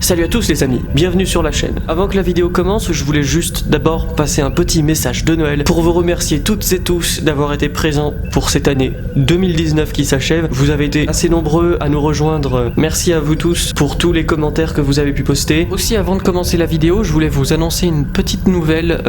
Salut à tous les amis, bienvenue sur la chaîne. Avant que la vidéo commence, je voulais juste d'abord passer un petit message de Noël pour vous remercier toutes et tous d'avoir été présents pour cette année 2019 qui s'achève. Vous avez été assez nombreux à nous rejoindre, merci à vous tous pour tous les commentaires que vous avez pu poster. Aussi, avant de commencer la vidéo, je voulais vous annoncer une petite nouvelle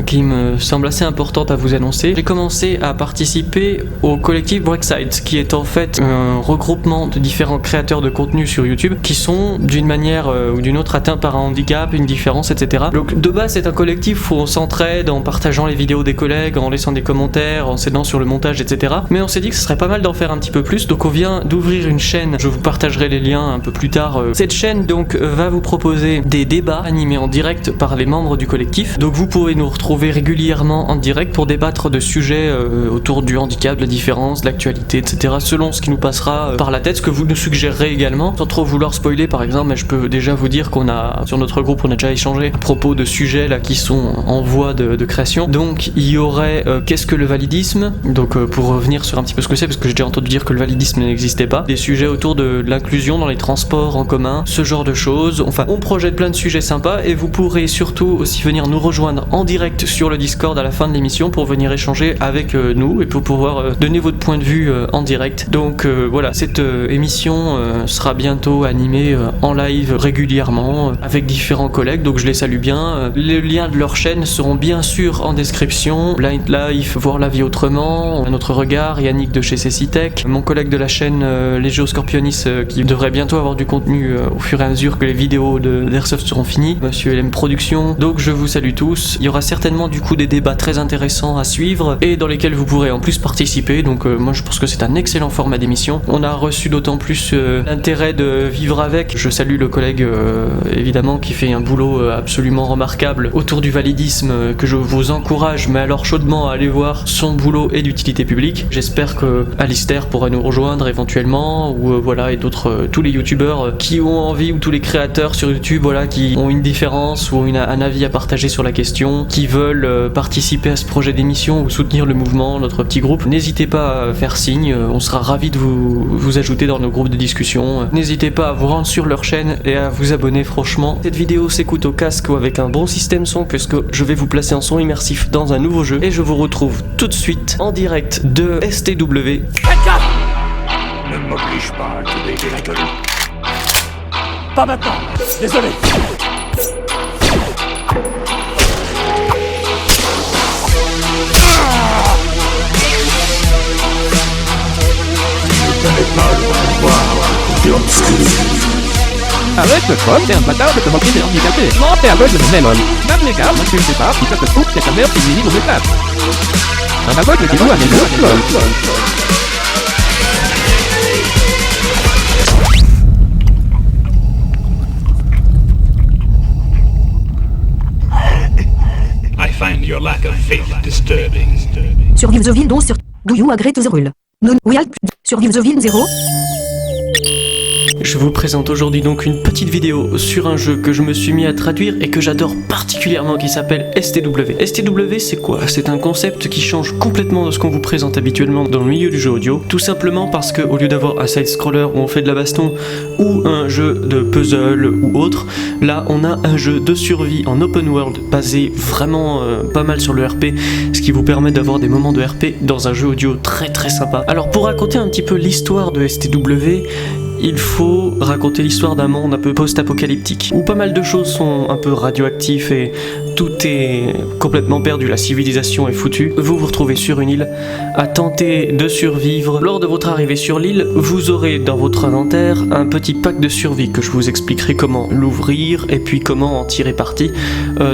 qui me semble assez importante à vous annoncer. J'ai commencé à participer au collectif Breakside, qui est en fait un regroupement de différents créateurs de contenu sur YouTube qui sont d'une manière ou d'une autre atteints par un handicap, une différence, etc. Donc de base c'est un collectif où on s'entraide en partageant les vidéos des collègues, en laissant des commentaires, en s'aidant sur le montage, etc. Mais on s'est dit que ce serait pas mal d'en faire un petit peu plus, donc on vient d'ouvrir une chaîne, je vous partagerai les liens un peu plus tard. Cette chaîne donc va vous proposer des débats animés en direct par les membres du collectif, donc vous pouvez nous retrouver régulièrement en direct pour débattre de sujets autour du handicap, de la différence, de l'actualité, etc. selon ce qui nous passera par la tête, ce que vous nous suggérerez également, sans trop vouloir spoiler par exemple, mais je peux déjà vous dire qu'on a, sur notre groupe, on a déjà échangé à propos de sujets là qui sont en voie de création. Donc il y aurait qu'est-ce que le validisme, donc pour revenir sur un petit peu ce que c'est, parce que j'ai déjà entendu dire que le validisme n'existait pas, des sujets autour de l'inclusion dans les transports en commun, ce genre de choses. Enfin, on projette plein de sujets sympas et vous pourrez surtout aussi venir nous rejoindre en direct sur le Discord à la fin de l'émission pour venir échanger avec nous et pour pouvoir donner votre point de vue en direct. Donc voilà, cette émission sera bientôt animée en live régulièrement avec différents collègues, donc je les salue bien. Les liens de leur chaîne seront bien sûr en description. Blind Life, Voir la vie autrement, Un autre regard, Yannick de chez Cecitech, mon collègue de la chaîne Legio Scorpionis qui devrait bientôt avoir du contenu au fur et à mesure que les vidéos d'Airsoft seront finies, Monsieur LM Productions. Donc je vous salue tous. Il y aura certainement du coup des débats très intéressants à suivre et dans lesquels vous pourrez en plus participer, donc moi je pense que c'est un excellent format d'émission. On a reçu d'autant plus l'intérêt de vivre avec. Je salue le collègue évidemment qui fait un boulot absolument remarquable autour du validisme, que je vous encourage mais alors chaudement à aller voir. Son boulot est d'utilité publique. J'espère que Alistair pourra nous rejoindre éventuellement, ou voilà, et d'autres, tous les youtubeurs qui ont envie, ou tous les créateurs sur YouTube, voilà, qui ont une différence ou un avis à partager sur la question, qui veulent participer à ce projet d'émission ou soutenir le mouvement, notre petit groupe. N'hésitez pas à faire signe, on sera ravis de vous ajouter dans nos groupes de discussion. N'hésitez pas à vous rendre sur leur chaîne et à vous abonner. Franchement, cette vidéo s'écoute au casque ou avec un bon système son, puisque je vais vous placer en son immersif dans un nouveau jeu, et je vous retrouve tout de suite en direct de STW. Ne m'oblige pas à te baiser la gueule. Pas maintenant, désolé. Je n'ai pas le pouvoir de l'obscur. Arrête le troll, t'es un bâtard de te moquer des handicapés. Non, t'es aveugle de même homme. Même les gars, moi tu ne sais pas, si ça te trouve, c'est ta mère qui vit dans mes places. Un aveugle qui joue à mes jeux, I find your lack of faith disturbing. Survive the Ville 11 sur Do you agree to the rule? Non, we are Survive the Ville 0. Je vous présente aujourd'hui donc une petite vidéo sur un jeu que je me suis mis à traduire et que j'adore particulièrement, qui s'appelle STW. STW, c'est quoi? C'est un concept qui change complètement de ce qu'on vous présente habituellement dans le milieu du jeu audio, tout simplement parce que au lieu d'avoir un side-scroller où on fait de la baston ou un jeu de puzzle ou autre, là on a un jeu de survie en open world basé vraiment pas mal sur le RP, ce qui vous permet d'avoir des moments de RP dans un jeu audio très très sympa. Alors pour raconter un petit peu l'histoire de STW, il faut raconter l'histoire d'un monde un peu post-apocalyptique, où pas mal de choses sont un peu radioactives et tout est complètement perdu, la civilisation est foutue. Vous vous retrouvez sur une île à tenter de survivre. Lors de votre arrivée sur l'île, vous aurez dans votre inventaire un petit pack de survie que je vous expliquerai comment l'ouvrir et puis comment en tirer parti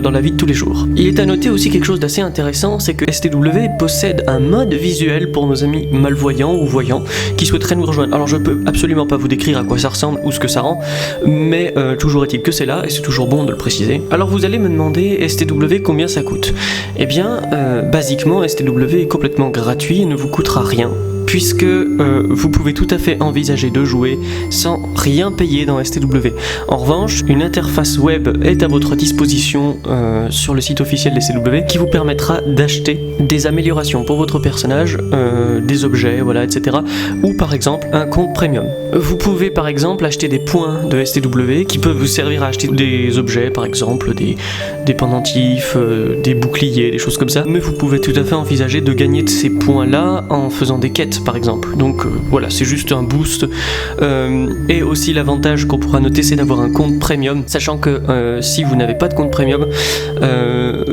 dans la vie de tous les jours. Il est à noter aussi quelque chose d'assez intéressant, c'est que STW possède un mode visuel pour nos amis malvoyants ou voyants qui souhaiteraient nous rejoindre. Alors je peux absolument pas vous décrire à quoi ça ressemble ou ce que ça rend, mais toujours est-il que c'est là et c'est toujours bon de le préciser. Alors vous allez me demander, STW, combien ça coûte? Eh bien, basiquement, STW est complètement gratuit et ne vous coûtera rien. puisque vous pouvez tout à fait envisager de jouer sans rien payer dans STW. En revanche, une interface web est à votre disposition sur le site officiel des STW qui vous permettra d'acheter des améliorations pour votre personnage, des objets, voilà, etc. Ou par exemple un compte premium. Vous pouvez par exemple acheter des points de STW qui peuvent vous servir à acheter des objets, par exemple des pendentifs, des boucliers, des choses comme ça. Mais vous pouvez tout à fait envisager de gagner de ces points-là en faisant des quêtes par exemple. Donc voilà, c'est juste un boost. Et aussi l'avantage qu'on pourra noter, c'est d'avoir un compte premium, sachant que si vous n'avez pas de compte premium,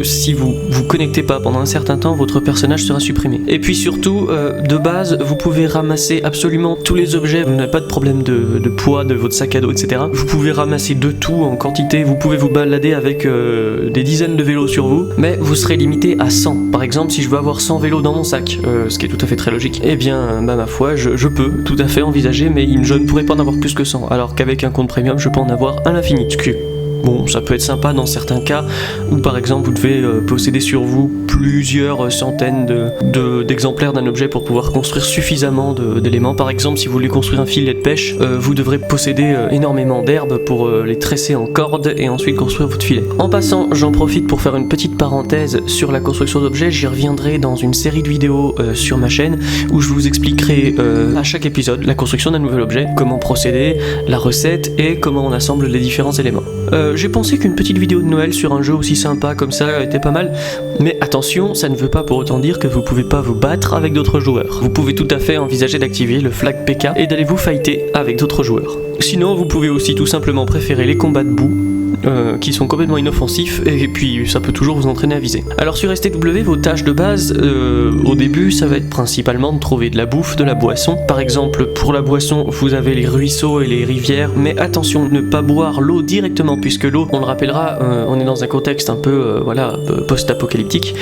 si vous vous connectez pas pendant un certain temps, votre personnage sera supprimé. Et puis surtout, de base, vous pouvez ramasser absolument tous les objets, vous n'avez pas de problème de poids de votre sac à dos, etc. Vous pouvez ramasser de tout en quantité, vous pouvez vous balader avec des dizaines de vélos sur vous, mais vous serez limité à 100. Par exemple, si je veux avoir 100 vélos dans mon sac, ce qui est tout à fait très logique, eh bien, ma foi, je peux tout à fait envisager, mais je ne pourrais pas en avoir plus que 100, alors qu'avec un compte premium, je peux en avoir à l'infini. Bon, ça peut être sympa dans certains cas où par exemple vous devez posséder sur vous plusieurs centaines d'exemplaires d'un objet pour pouvoir construire suffisamment d'éléments. Par exemple, si vous voulez construire un filet de pêche, vous devrez posséder énormément d'herbes pour les tresser en cordes et ensuite construire votre filet. En passant, j'en profite pour faire une petite parenthèse sur la construction d'objets. J'y reviendrai dans une série de vidéos sur ma chaîne où je vous expliquerai à chaque épisode la construction d'un nouvel objet, comment procéder, la recette et comment on assemble les différents éléments. J'ai pensé qu'une petite vidéo de Noël sur un jeu aussi sympa comme ça était pas mal, mais attention, ça ne veut pas pour autant dire que vous pouvez pas vous battre avec d'autres joueurs. Vous pouvez tout à fait envisager d'activer le flag PK et d'aller vous fighter avec d'autres joueurs. Sinon, vous pouvez aussi tout simplement préférer les combats debout, qui sont complètement inoffensifs, et puis ça peut toujours vous entraîner à viser. Alors sur STW, vos tâches de base, au début, ça va être principalement de trouver de la bouffe, de la boisson. Par exemple, pour la boisson, vous avez les ruisseaux et les rivières, mais attention, ne pas boire l'eau directement, puisque l'eau, on le rappellera, on est dans un contexte un peu post-apocalyptique,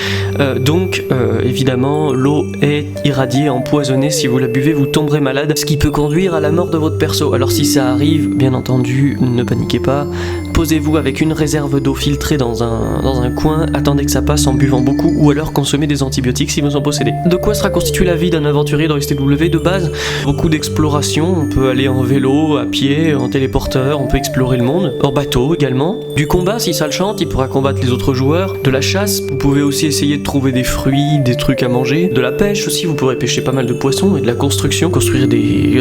donc évidemment, l'eau est irradiée, empoisonnée. Si vous la buvez, vous tomberez malade, ce qui peut conduire à la mort de votre perso. Alors si ça arrive, bien entendu, ne paniquez pas, posez-vous avec une réserve d'eau filtrée dans un coin, attendez que ça passe en buvant beaucoup, ou alors consommez des antibiotiques si vous en possédez. De quoi sera constituée la vie d'un aventurier dans STW de base? Beaucoup d'exploration, on peut aller en vélo, à pied, en téléporteur, on peut explorer le monde, en bateau également. Du combat, si ça le chante, il pourra combattre les autres joueurs. De la chasse, vous pouvez aussi essayer de trouver des fruits, des trucs à manger. De la pêche aussi, vous pourrez pêcher pas mal de poissons, et de la construction, construire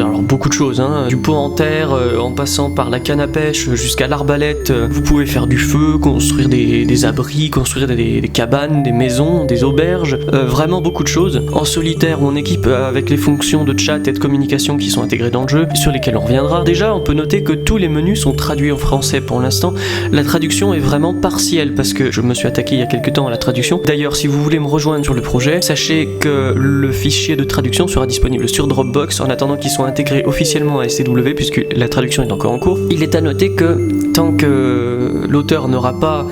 alors beaucoup de choses, du pot en terre, en passant par la canne à pêche jusqu'à l'arbalète. Vous pouvez faire du feu, construire des abris, construire des cabanes, des maisons, des auberges, vraiment beaucoup de choses. En solitaire ou en équipe, avec les fonctions de chat et de communication qui sont intégrées dans le jeu, sur lesquelles on reviendra. Déjà, on peut noter que tous les menus sont traduits en français pour l'instant. La traduction est vraiment partielle parce que je me suis attaqué il y a quelques temps à la traduction. D'ailleurs, si vous voulez me rejoindre sur le projet, sachez que le fichier de traduction sera disponible sur Dropbox en attendant qu'il soit intégré officiellement à STW, puisque la traduction est encore en cours. Il est à noter que tant que l'auteur n'aura pas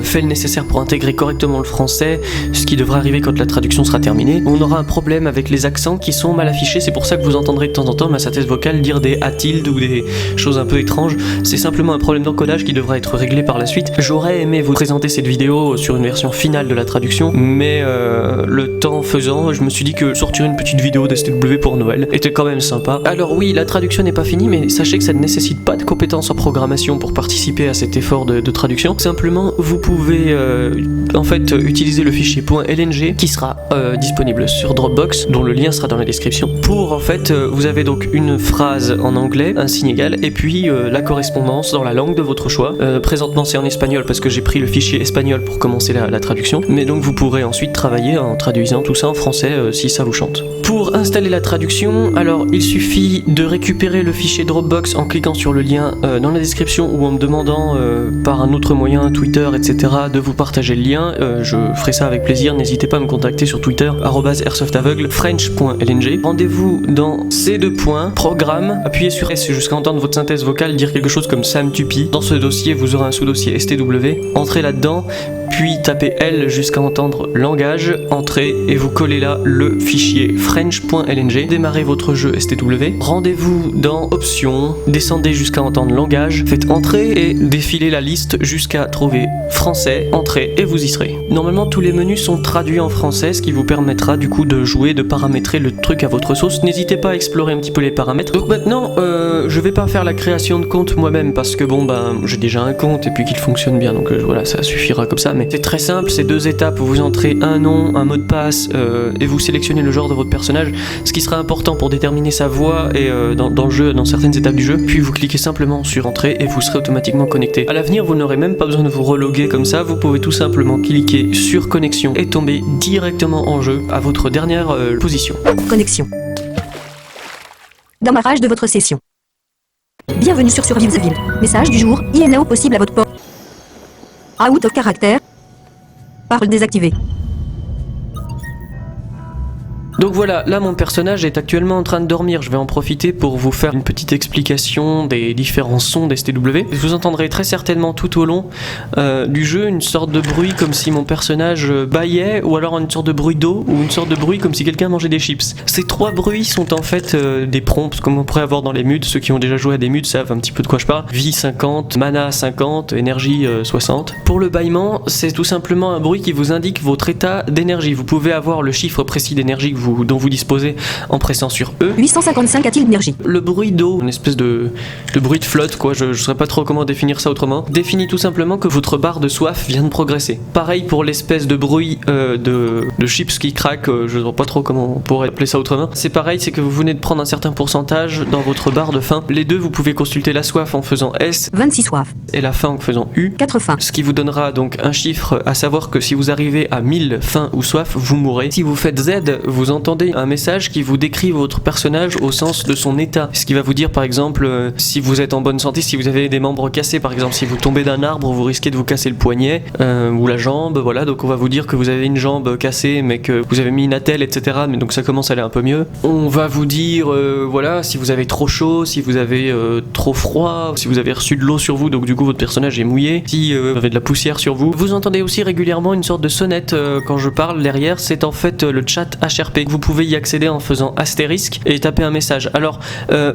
fait le nécessaire pour intégrer correctement le français, ce qui devrait arriver quand la traduction sera terminée, on aura un problème avec les accents qui sont mal affichés. C'est pour ça que vous entendrez de temps en temps ma synthèse vocale dire des a-tilde ou des choses un peu étranges. C'est simplement un problème d'encodage qui devra être réglé par la suite. J'aurais aimé vous présenter cette vidéo sur une version finale de la traduction, mais le temps faisant, je me suis dit que sortir une petite vidéo d'STW pour Noël était quand même sympa. Alors oui, la traduction n'est pas finie, mais sachez que ça ne nécessite pas de compétences en programmation pour participer à cet effort de traduction. Simplement, vous pouvez en fait utiliser le fichier .lng qui sera disponible sur Dropbox, dont le lien sera dans la description. Pour en fait, vous avez donc une phrase en anglais, un signe égal, et puis la correspondance dans la langue de votre choix. Présentement, c'est en espagnol parce que j'ai pris le fichier espagnol pour commencer la traduction, mais donc vous pourrez ensuite travailler en traduisant tout ça en français si ça vous chante. Pour installer la traduction, alors il suffit de récupérer le fichier Dropbox en cliquant sur le lien dans la description ou en me demandant par un autre moyen, Twitter, etc., de vous partager le lien. Je ferai ça avec plaisir, n'hésitez pas à me contacter sur Twitter, @airsoftaveugl, french.lng. Rendez-vous dans ces deux points, programme, appuyez sur S jusqu'à entendre votre synthèse vocale dire quelque chose comme Sam Tupi. Dans ce dossier, vous aurez un sous-dossier STW, entrez là-dedans, puis tapez L jusqu'à entendre langage, entrée, et vous collez là le fichier french.lng. Démarrez votre jeu STW. Rendez-vous dans options, descendez jusqu'à entendre langage, faites entrée et défilez la liste jusqu'à trouver français, entrée, et vous y serez. Normalement tous les menus sont traduits en français, ce qui vous permettra du coup de jouer, de paramétrer le truc à votre sauce. N'hésitez pas à explorer un petit peu les paramètres. Donc maintenant, je vais pas faire la création de compte moi-même parce que bon ben j'ai déjà un compte et puis qu'il fonctionne bien, donc voilà, ça suffira comme ça. Mais c'est très simple, c'est 2 étapes où vous entrez un nom, un mot de passe et vous sélectionnez le genre de votre personnage, ce qui sera important pour déterminer sa voix et dans le jeu, dans certaines étapes du jeu. Puis vous cliquez simplement sur entrée et vous serez automatiquement connecté. À l'avenir, vous n'aurez même pas besoin de vous reloguer comme ça, vous pouvez tout simplement cliquer sur connexion et tomber directement en jeu à votre dernière position. Connexion. Démarrage de votre session. Bienvenue sur Surviveville. Message du jour, INAO possible à votre port. Out of caractère. Parole désactivée. Donc voilà, là mon personnage est actuellement en train de dormir. Je vais en profiter pour vous faire une petite explication des différents sons d'STW. Vous entendrez très certainement tout au long du jeu une sorte de bruit comme si mon personnage bâillait, ou alors une sorte de bruit d'eau, ou une sorte de bruit comme si quelqu'un mangeait des chips. Ces 3 bruits sont en fait des prompts comme on pourrait avoir dans les MUD. Ceux qui ont déjà joué à des MUD savent un petit peu de quoi je parle. Vie 50, mana 50, énergie 60. Pour le bâillement, c'est tout simplement un bruit qui vous indique votre état d'énergie. Vous pouvez avoir le chiffre précis d'énergie dont vous disposez en pressant sur E. 855 a-t-il d'énergie. Le bruit d'eau, une espèce de bruit de flotte quoi, je saurais pas trop comment définir ça autrement, définit tout simplement que votre barre de soif vient de progresser. Pareil pour l'espèce de bruit de chips qui craquent, je ne sais pas trop comment on pourrait appeler ça autrement. C'est pareil, c'est que vous venez de prendre un certain pourcentage dans votre barre de faim. Les deux, vous pouvez consulter la soif en faisant S, 26 soif, et la faim en faisant U, 4 faim. Ce qui vous donnera donc un chiffre, à savoir que si vous arrivez à 1000 faim ou soif, vous mourrez. Si vous faites Z, vous entendez un message qui vous décrit votre personnage au sens de son état. Ce qui va vous dire par exemple si vous êtes en bonne santé, si vous avez des membres cassés par exemple, si vous tombez d'un arbre, vous risquez de vous casser le poignet ou la jambe, voilà, donc on va vous dire que vous avez une jambe cassée mais que vous avez mis une attelle, etc. Mais donc ça commence à aller un peu mieux. On va vous dire voilà, si vous avez trop chaud, si vous avez trop froid, si vous avez reçu de l'eau sur vous, donc du coup votre personnage est mouillé, si vous avez de la poussière sur vous. Vous entendez aussi régulièrement une sorte de sonnette quand je parle derrière, c'est en fait le chat HRP. Vous pouvez y accéder en faisant astérisque et taper un message. Alors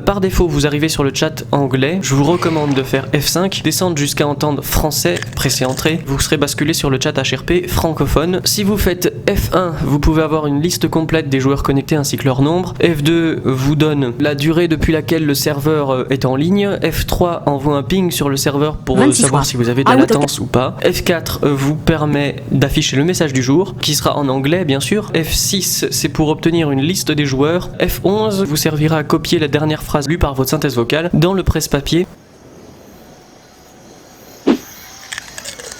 par défaut vous arrivez sur le chat anglais, je vous recommande de faire F5, descendre jusqu'à entendre français, presser entrée, vous serez basculé sur le chat HRP francophone. Si vous faites F1, vous pouvez avoir une liste complète des joueurs connectés ainsi que leur nombre. F2 vous donne la durée depuis laquelle le serveur est en ligne. F3 envoie un ping sur le serveur pour savoir si vous avez de la latence ou pas. F4 vous permet d'afficher le message du jour qui sera en anglais bien sûr. F6 c'est pour obtenir une liste des joueurs. F11 vous servira à copier la dernière phrase lue par votre synthèse vocale dans le presse-papier.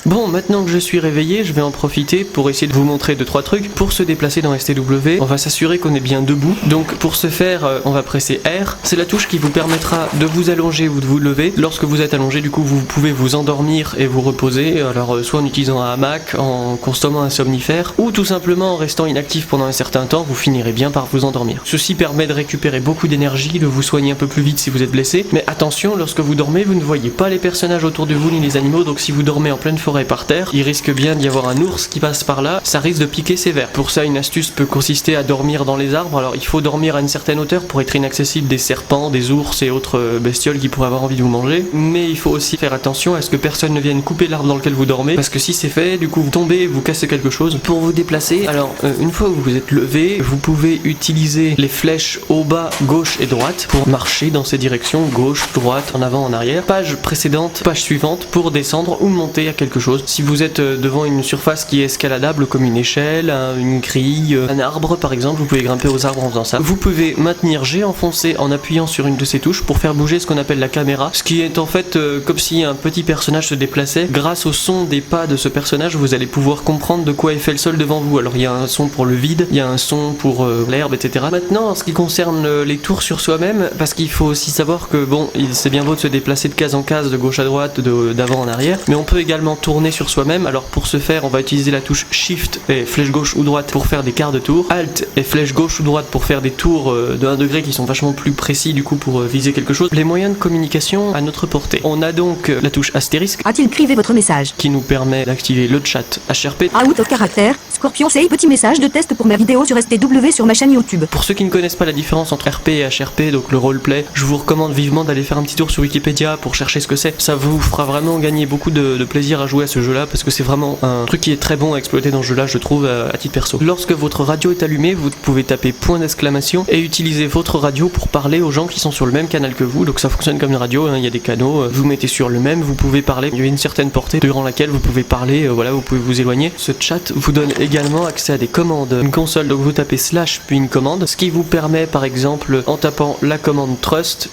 Bon, maintenant que je suis réveillé, je vais en profiter pour essayer de vous montrer 2-3 trucs. Pour se déplacer dans STW, on va s'assurer qu'on est bien debout. Donc pour ce faire, on va presser R. C'est la touche qui vous permettra de vous allonger ou de vous lever. Lorsque vous êtes allongé, du coup, vous pouvez vous endormir et vous reposer. Alors soit en utilisant un hamac, en consommant un somnifère, ou tout simplement en restant inactif pendant un certain temps, vous finirez bien par vous endormir. Ceci permet de récupérer beaucoup d'énergie, de vous soigner un peu plus vite si vous êtes blessé. Mais attention, lorsque vous dormez, vous ne voyez pas les personnages autour de vous ni les animaux. Donc si vous dormez en pleine forêt par terre, il risque bien d'y avoir un ours qui passe par là, ça risque de piquer sévère. Pour ça, une astuce peut consister à dormir dans les arbres. Alors il faut dormir à une certaine hauteur pour être inaccessible des serpents, des ours et autres bestioles qui pourraient avoir envie de vous manger. Mais il faut aussi faire attention à ce que personne ne vienne couper l'arbre dans lequel vous dormez, parce que si c'est fait, du coup vous tombez, vous cassez quelque chose. Pour vous déplacer, alors une fois que vous êtes levé, vous pouvez utiliser les flèches au bas, gauche et droite pour marcher dans ces directions, gauche, droite, en avant, en arrière. Page précédente, page suivante pour descendre ou monter à quelque chose. Si vous êtes devant une surface qui est escaladable comme une échelle, une grille, un arbre par exemple, vous pouvez grimper aux arbres en faisant ça. Vous pouvez maintenir G enfoncé en appuyant sur une de ces touches pour faire bouger ce qu'on appelle la caméra, ce qui est en fait comme si un petit personnage se déplaçait. Grâce au son des pas de ce personnage, vous allez pouvoir comprendre de quoi est fait le sol devant vous. Alors il y a un son pour le vide, il y a un son pour l'herbe, etc. Maintenant en ce qui concerne les tours sur soi-même, parce qu'il faut aussi savoir que bon, c'est bien beau de se déplacer de case en case, de gauche à droite, d'avant en arrière, mais on peut également tourner sur soi-même. Alors pour ce faire, on va utiliser la touche Shift et flèche gauche ou droite pour faire des quarts de tour, Alt et flèche gauche ou droite pour faire des tours de 1 degré qui sont vachement plus précis du coup pour viser quelque chose. Les moyens de communication à notre portée. On a donc la touche astérisque A-t-il crivé votre message? qui nous permet d'activer le chat HRP. Out of caractère. Scorpion c'est petit message de test pour mes vidéos sur STW sur ma chaîne YouTube. Pour ceux qui ne connaissent pas la différence entre RP et HRP, donc le roleplay, je vous recommande vivement d'aller faire un petit tour sur Wikipédia pour chercher ce que c'est. Ça vous fera vraiment gagner beaucoup de plaisir à jouer à ce jeu-là parce que c'est vraiment un truc qui est très bon à exploiter dans ce jeu-là, je trouve, à titre perso. Lorsque votre radio est allumée, vous pouvez taper point d'exclamation et utiliser votre radio pour parler aux gens qui sont sur le même canal que vous. Donc ça fonctionne comme une radio, hein, il y a des canaux, vous mettez sur le même, vous pouvez parler. Il y a une certaine portée durant laquelle vous pouvez parler, voilà, vous pouvez vous éloigner. Ce chat vous donne également accès à des commandes. Une console, donc vous tapez slash puis une commande, ce qui vous permet par exemple en tapant la commande trust,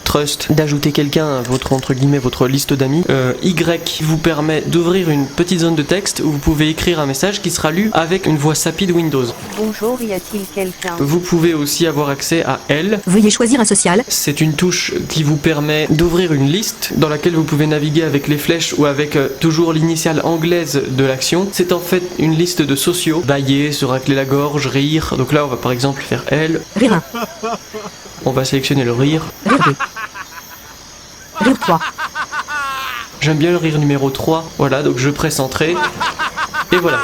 trust, d'ajouter quelqu'un à votre entre guillemets votre liste d'amis. Y vous permet d'ouvrir une petite zone de texte où vous pouvez écrire un message qui sera lu avec une voix sapide Windows. Bonjour, y a-t-il quelqu'un? Vous pouvez aussi avoir accès à L. Veuillez choisir un social. C'est une touche qui vous permet d'ouvrir une liste dans laquelle vous pouvez naviguer avec les flèches ou avec toujours l'initiale anglaise de l'action. C'est en fait une liste de sociaux. Bailler, se racler la gorge, rire. Donc là on va par exemple faire L. Rire 1. On va sélectionner le rire. Rire 2. Rire 3. J'aime bien le rire numéro 3. Voilà, donc je presse Entrée. Et voilà,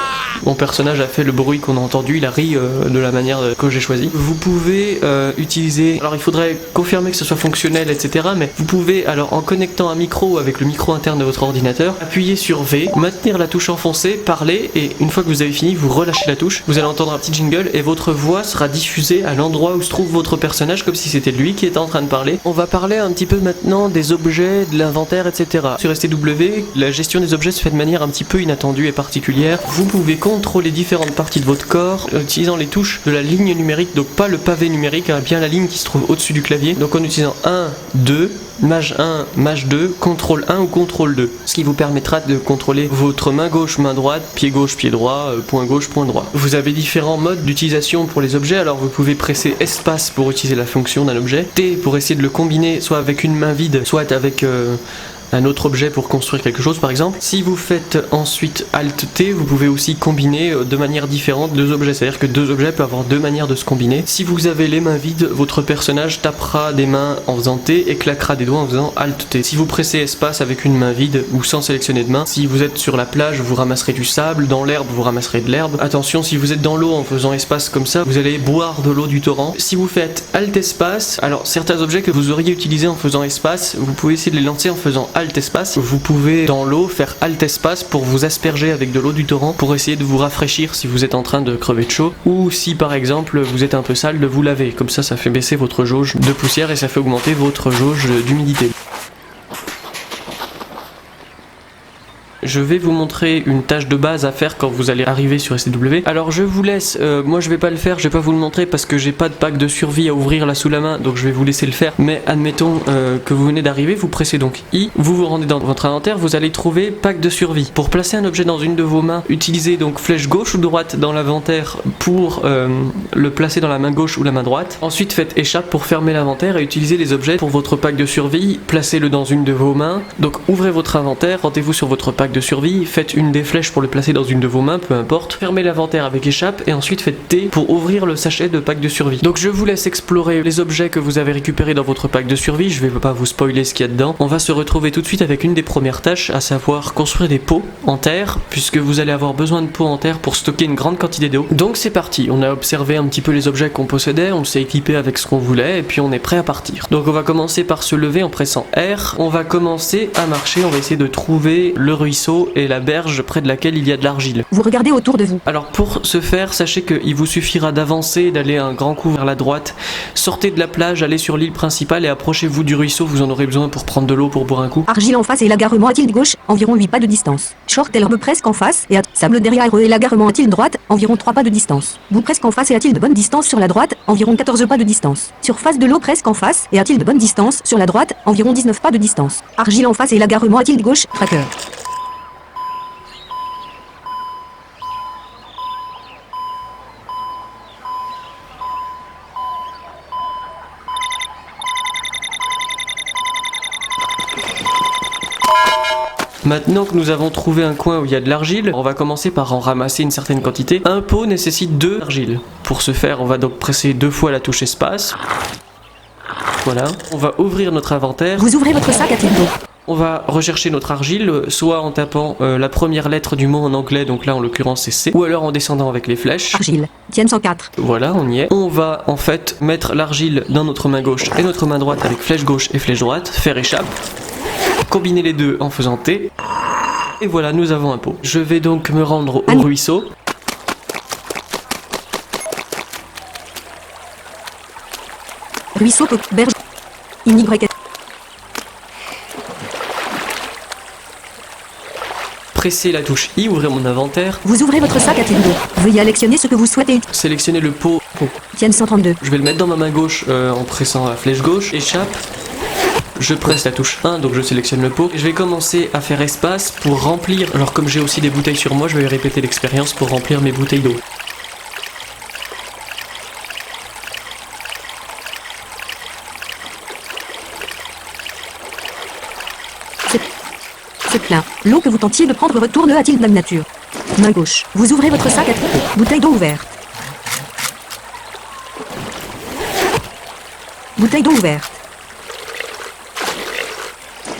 mon personnage a fait le bruit qu'on a entendu, il a ri de la manière que j'ai choisi. Vous pouvez utiliser, alors il faudrait confirmer que ce soit fonctionnel, etc. Mais vous pouvez, alors en connectant un micro avec le micro interne de votre ordinateur, appuyer sur V, maintenir la touche enfoncée, parler, et une fois que vous avez fini, vous relâchez la touche. Vous allez entendre un petit jingle et votre voix sera diffusée à l'endroit où se trouve votre personnage, comme si c'était lui qui était en train de parler. On va parler un petit peu maintenant des objets, de l'inventaire, etc. Sur STW, la gestion des objets se fait de manière un petit peu inattendue et particulière. Vous pouvez contrôler différentes parties de votre corps en utilisant les touches de la ligne numérique, donc pas le pavé numérique, hein, bien la ligne qui se trouve au-dessus du clavier. Donc en utilisant 1, 2, Maj 1, Maj 2, contrôle 1 ou contrôle 2, ce qui vous permettra de contrôler votre main gauche, main droite, pied gauche, pied droit, point gauche, point droit. Vous avez différents modes d'utilisation pour les objets, alors vous pouvez presser espace pour utiliser la fonction d'un objet, T pour essayer de le combiner soit avec une main vide, soit avec un autre objet pour construire quelque chose par exemple. Si vous faites ensuite Alt T, vous pouvez aussi combiner de manière différente deux objets, c'est-à-dire que deux objets peuvent avoir deux manières de se combiner. Si vous avez les mains vides, votre personnage tapera des mains en faisant T et claquera des doigts en faisant Alt T. Si vous pressez espace avec une main vide ou sans sélectionner de main, si vous êtes sur la plage, vous ramasserez du sable, dans l'herbe, vous ramasserez de l'herbe. Attention, si vous êtes dans l'eau en faisant espace comme ça, vous allez boire de l'eau du torrent. Si vous faites Alt Espace, alors certains objets que vous auriez utilisés en faisant espace, vous pouvez essayer de les lancer en faisant Alt Espace. Vous pouvez dans l'eau faire Alt Espace pour vous asperger avec de l'eau du torrent pour essayer de vous rafraîchir si vous êtes en train de crever de chaud, ou si par exemple vous êtes un peu sale, de vous laver. Comme ça fait baisser votre jauge de poussière et ça fait augmenter votre jauge d'humidité. Je vais vous montrer une tâche de base à faire quand vous allez arriver sur STW. Alors je vous laisse, moi je vais pas le faire, je vais pas vous le montrer parce que j'ai pas de pack de survie à ouvrir là sous la main, donc je vais vous laisser le faire. Mais admettons que vous venez d'arriver, vous pressez donc I, vous vous rendez dans votre inventaire, vous allez trouver pack de survie. Pour placer un objet dans une de vos mains, utilisez donc flèche gauche ou droite dans l'inventaire pour le placer dans la main gauche ou la main droite. Ensuite faites échappe pour fermer l'inventaire et utilisez les objets pour votre pack de survie, placez-le dans une de vos mains. Donc ouvrez votre inventaire, rendez-vous sur votre pack de survie, faites une des flèches pour le placer dans une de vos mains, peu importe, fermez l'inventaire avec échappe et ensuite faites T pour ouvrir le sachet de pack de survie. Donc je vous laisse explorer les objets que vous avez récupérés dans votre pack de survie, je vais pas vous spoiler ce qu'il y a dedans. On va se retrouver tout de suite avec une des premières tâches, à savoir construire des pots en terre, puisque vous allez avoir besoin de pots en terre pour stocker une grande quantité d'eau. Donc c'est parti, on a observé un petit peu les objets qu'on possédait, on s'est équipé avec ce qu'on voulait et puis on est prêt à partir. Donc on va commencer par se lever en pressant R, on va commencer à marcher, on va essayer de trouver le ruisseau et la berge près de laquelle il y a de l'argile. Vous regardez autour de vous. Alors pour ce faire, sachez qu'il vous suffira d'avancer, d'aller un grand coup vers la droite, sortez de la plage, allez sur l'île principale et approchez-vous du ruisseau, vous en aurez besoin pour prendre de l'eau pour boire un coup. Argile en face et l'agarrement à tilde gauche, environ 8 pas de distance. Short et l'herbe presque en face et à sable derrière eux et l'agarrement à tilde droite, environ 3 pas de distance. Bout presque en face et à tilde bonne distance sur la droite, environ 14 pas de distance. Surface de l'eau presque en face et à tilde bonne distance sur la droite, environ 19 pas de distance. Argile en face et l'agarrement à tilde gauche, tracker. Maintenant que nous avons trouvé un coin où il y a de l'argile, on va commencer par en ramasser une certaine quantité. Un pot nécessite 2 argiles. Pour ce faire, on va donc presser 2 fois la touche espace. Voilà. On va ouvrir notre inventaire. Vous ouvrez votre sac à tilde. On va rechercher notre argile, soit en tapant la première lettre du mot en anglais, donc là en l'occurrence c'est C, ou alors en descendant avec les flèches. Argile. Tienne 104. Voilà, on y est. On va en fait mettre l'argile dans notre main gauche et notre main droite avec flèche gauche et flèche droite, faire échappe, combiner les deux en faisant T, et voilà, nous avons un pot. Je vais donc me rendre au ruisseau. Ruisseau, berge. Y. Presser la touche I, ouvrir mon inventaire, Vous ouvrez votre sac à tilde. Veuillez sélectionner ce que vous souhaitez. sélectionner le pot. Tienne 132. Je vais le mettre dans ma main gauche en pressant la flèche gauche, échappe. Je presse la touche 1, donc je sélectionne le pot. Je vais commencer à faire espace pour remplir. Alors comme j'ai aussi des bouteilles sur moi, je vais répéter l'expérience pour remplir mes bouteilles d'eau. C'est plein. L'eau que vous tentiez de prendre retourne à tilde même nature. Main gauche. Vous ouvrez votre sac à tilde. Bouteille d'eau ouverte. Bouteille d'eau ouverte.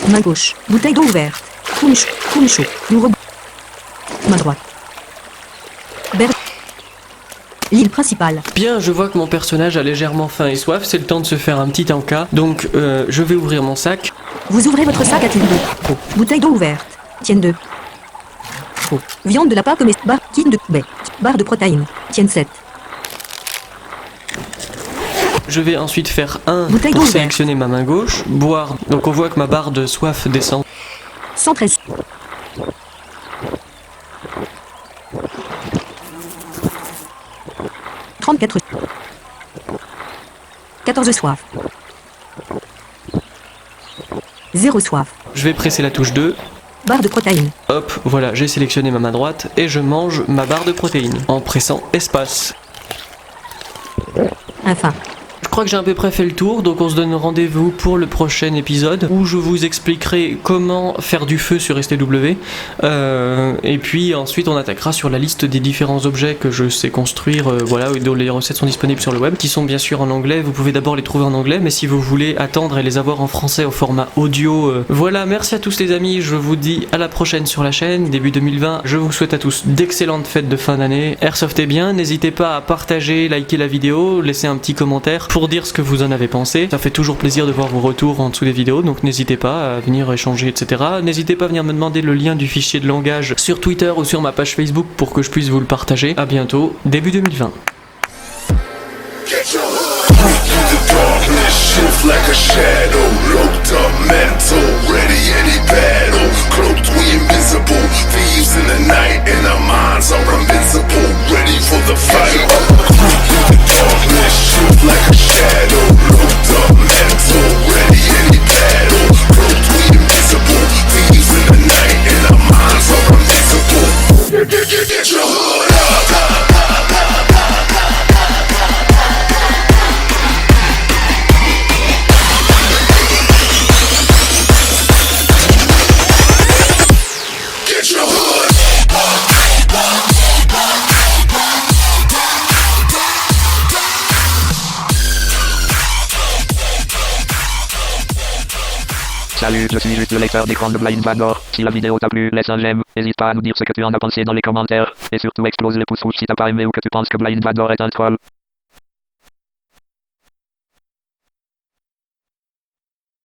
Main gauche. Bouteille d'eau ouverte. Punch. Main droite. L'île principale. Bien, je vois que mon personnage a légèrement faim et soif, c'est le temps de se faire un petit encas. Donc je vais ouvrir mon sac. Vous ouvrez votre sac à tilde. Bouteille d'eau ouverte. Tienne 2. Viande de lapin comestible. Barquine de baie. Barre de protéines. Tienne 7. Je vais ensuite faire 1 Bouteille pour d'eau sélectionner ma main gauche, boire. Donc on voit que ma barre de soif descend. 113. 34. 14 soif. 0 soif. Je vais presser la touche 2. Barre de protéines. Hop, voilà, j'ai sélectionné ma main droite et je mange ma barre de protéines en pressant espace. Enfin. Je crois que j'ai à peu près fait le tour, donc on se donne rendez-vous pour le prochain épisode où je vous expliquerai comment faire du feu sur STW. Et puis ensuite on attaquera sur la liste des différents objets que je sais construire, voilà, dont les recettes sont disponibles sur le web, qui sont bien sûr en anglais. Vous pouvez d'abord les trouver en anglais, mais si vous voulez attendre et les avoir en français au format audio, voilà, merci à tous les amis, je vous dis à la prochaine sur la chaîne, début 2020. Je vous souhaite à tous d'excellentes fêtes de fin d'année. Airsoftez bien, n'hésitez pas à partager, liker la vidéo, laisser un petit commentaire pour dire ce que vous en avez pensé. Ça fait toujours plaisir de voir vos retours en dessous des vidéos, donc n'hésitez pas à venir échanger, etc. N'hésitez pas à venir me demander le lien du fichier de langage sur Twitter ou sur ma page Facebook pour que je puisse vous le partager. À bientôt, début 2020. Shift like a shadow, locked up mental, ready any battle, cloaked we invisible, thieves in the night and our minds are invincible, ready for the fight. Darkness shift like a shadow, locked up mental, ready any battle, cloaked we invisible, thieves in the night and our minds are invincible. Get your hood up. Salut, je suis juste le lecteur d'écran de Blind Vador. Si la vidéo t'a plu, laisse un j'aime. N'hésite pas à nous dire ce que tu en as pensé dans les commentaires. Et surtout explose le pouce rouge si t'as pas aimé ou que tu penses que Blind Vador est un troll.